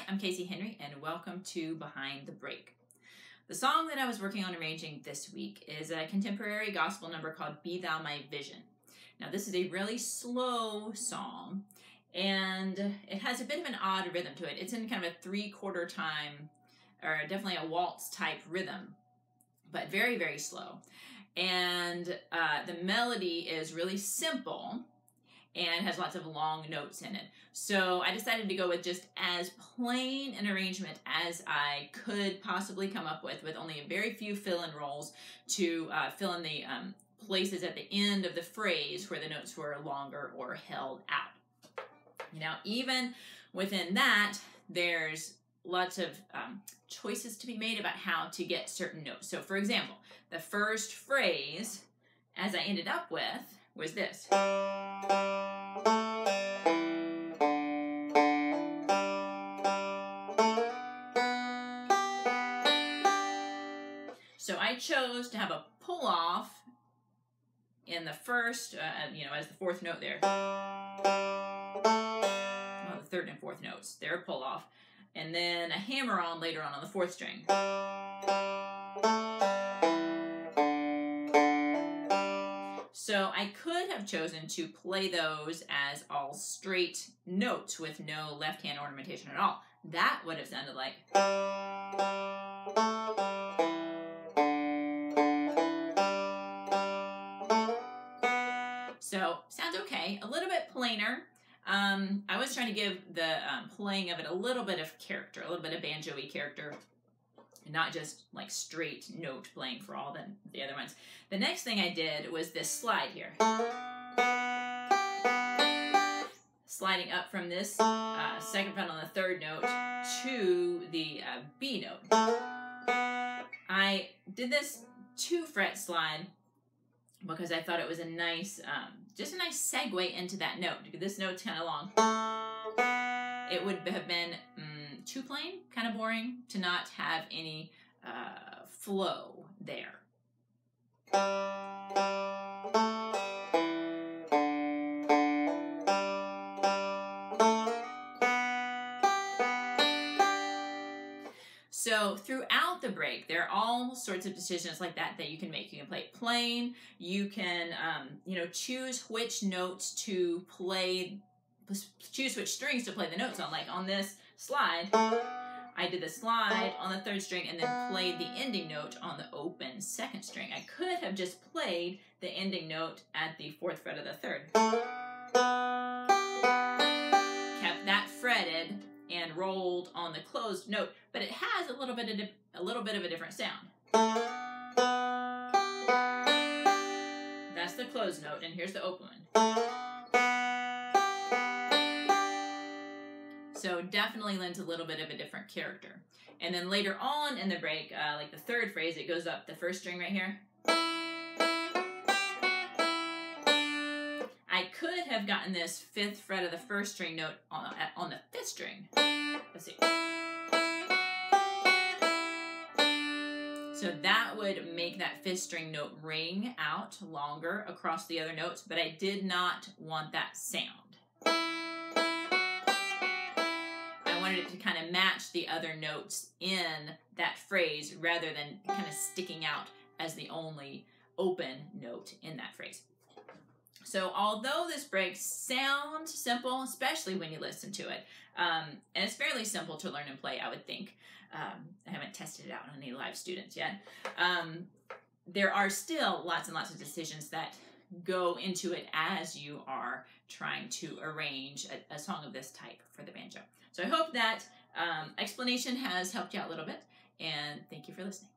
I'm Casey Henry, and welcome to Behind the Break. The song that I was working on arranging this week is a contemporary gospel number called Be Thou My Vision. Now, this is a really slow song, and it has a bit of an odd rhythm to it. It's in kind of a 3/4 time, or definitely a waltz type rhythm, but very, very slow. And the melody is really simple and has lots of long notes in it. So I decided to go with just as plain an arrangement as I could possibly come up with only a very few fill-in rolls to fill in the places at the end of the phrase where the notes were longer or held out. Now, even within that, there's lots of choices to be made about how to get certain notes. So, for example, the first phrase, as I ended up with, was this. So I chose to have a pull-off in the first, as the fourth note there. Well, the third and fourth notes, they're a pull-off. And then a hammer-on later on the fourth string. So I could have chosen to play those as all straight notes with no left-hand ornamentation at all. That would have sounded like. So sounds okay, a little bit plainer. I was trying to give the playing of it a little bit of character, a little bit of banjo-y character, and not just like straight note playing for all the other ones. The next thing I did was this slide here. Sliding up from this second fret on the third note to the B note. I did this 2-fret slide because I thought it was a nice, just a nice segue into that note. This note's kind of long. It would have been too plain, kind of boring, to not have any flow there. So throughout the break, there are all sorts of decisions like that you can make. You can play it plain. You can, choose which notes to play, choose which strings to play the notes on. Like on this slide, I did the slide on the third string and then played the ending note on the open second string. I could have just played the ending note at the 4th fret of the 3rd. Kept that fretted and rolled on the closed note, but it has a little bit of a different sound. That's the closed note, and here's the open one. So definitely lends a little bit of a different character. And then later on in the break, like the third phrase, it goes up the first string right here. I could have gotten this 5th fret of the 1st string note on the 5th string. Let's see. So that would make that 5th string note ring out longer across the other notes, but I did not want that sound. I wanted it to kind of match the other notes in that phrase rather than kind of sticking out as the only open note in that phrase. So although this break sounds simple, especially when you listen to it, and it's fairly simple to learn and play, I would think. I haven't tested it out on any live students yet. There are still lots and lots of decisions that go into it as you are trying to arrange a song of this type for the banjo. So I hope that explanation has helped you out a little bit, and thank you for listening.